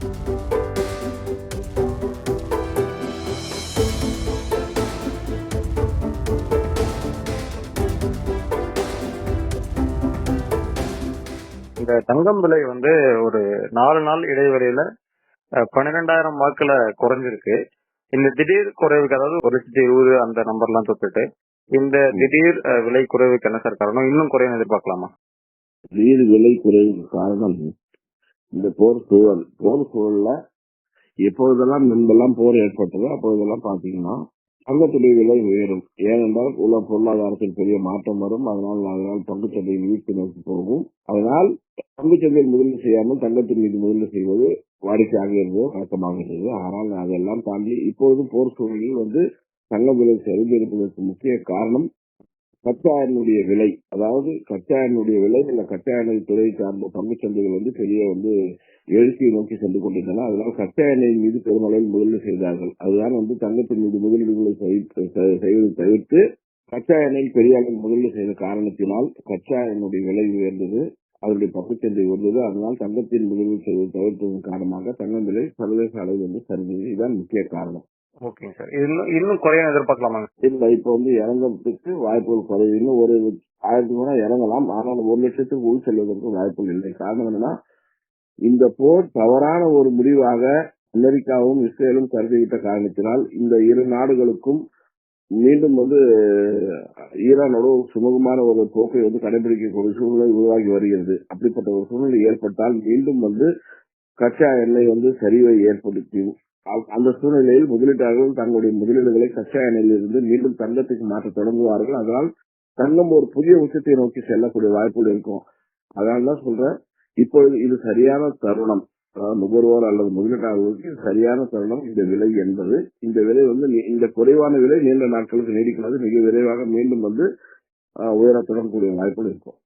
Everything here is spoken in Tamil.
இந்த தங்கம் விலை வந்து ஒரு 4 நாள் இடைவெளியில 12,000 வாக்குல குறைஞ்சிருக்கு. இந்த திடீர் குறைவுக்கு, அதாவது 1,20,000 அந்த நம்பர்லாம் தொட்டுட்டு இந்த திடீர் விலை குறைவுக்கு என்ன சார் காரணம்? இன்னும் குறையும் எதிர்பார்க்கலாமா? திடீர் விலை குறைவுக்கு காரணம் இந்த போர் சூழல்ல எப்பொழுதெல்லாம் முன்பெல்லாம் போர் ஏற்பட்டதோ அப்பொழுதெல்லாம் பாத்தீங்கன்னா தங்கத்துடைய விலை உயரும். ஏனென்றால் உலக பொருளாதாரத்தில் பெரிய மாற்றம் வரும். அதனால் பங்குச்சந்தையின் வீழ்ச்சி நோக்கி போகும். அதனால் பங்குச்சந்தையில் முதலீடு செய்யாமல் தங்கத்தின் மீது முதலீடு செய்வது வாடிக்கையாக இருந்தது, வழக்கமாக இருந்தது. ஆனால் அதெல்லாம் தாண்டி இப்போது போர் சூழலில் தங்க விலை சரிந்திருப்பதற்கு முக்கிய காரணம் கச்சா எண்ணெயுடைய விலை. அதாவது கச்சா எண்ணெயுடைய விலை இல்ல கச்சா எண்ணெய் துறை சார்ந்த பங்குச்சந்தைகள் பெரிய எழுச்சியை நோக்கி சென்று கொண்டிருந்தன. அதனால் கச்சா எண்ணெயின் மீது பெருமளவில் முதலீடு செய்தார்கள். அதுதான் தங்கத்தின் மீது முதலீடுகளை செய்வதை தவிர்த்து கச்சா எண்ணெயில் பெரிய அளவில் முதலீடு செய்த காரணத்தினால் கச்சா எண்ணெயுடைய விலை உயர்ந்தது, அதனுடைய பங்குச்சந்தை உயர்ந்தது. அதனால் தங்கத்தின் முதலீடு செய்வதை தவிர்த்ததன் காரணமாக தங்கம் விலை சர்வதேச அளவில் சரிந்தது. இதுதான் முக்கிய காரணம். ஓகேங்க சார். இன்னும் குறைய எதிர்பார்க்கலாமா? இல்ல, இப்ப இறங்கிறதுக்கு வாய்ப்புகள் குறைவு. இன்னும் ஒரு 1000 கூட இறங்கலாம். ஆனால் 1 லட்சத்துக்கு உள் செல்வதற்கு வாய்ப்புகள் இல்லை. காரணம் என்னன்னா, இந்த போர் தவறான ஒரு முடிவாக அமெரிக்காவும் இஸ்ரேலும் கருதிவிட்ட காரணத்தினால் இந்த இரு நாடுகளுக்கும் மீண்டும் ஈரானோட சுமூகமான ஒரு போக்கை கடைபிடிக்கக்கூடிய சூழ்நிலை உருவாகி வருகிறது. அப்படிப்பட்ட ஒரு சூழ்நிலை ஏற்பட்டால் மீண்டும் கச்சா எண்ணெய் சரிவை ஏற்படுத்தும். அந்த சூழ்நிலையில் முதலீட்டாளர்கள் தங்களுடைய முதலீடுகளை கச்சா எண்ணெயில் இருந்து மீண்டும் தங்கத்துக்கு மாற்ற தொடங்குவார்கள். அதனால் தங்கம் ஒரு புதிய உச்சத்தை நோக்கி செல்லக்கூடிய வாய்ப்புகள் இருக்கும். அதனால்தான் சொல்றேன், இப்பொழுது இது சரியான தருணம். நுகர்வோர் அல்லது முதலீட்டாளர்களுக்கு சரியான தருணம் இந்த விலை என்பது. இந்த விலை இந்த குறைவான விலை நீண்ட நாட்களுக்கு நீடிக்கிறது. மிக விரைவாக மீண்டும் உயர தொடங்கக்கூடிய வாய்ப்புகள் இருக்கும்.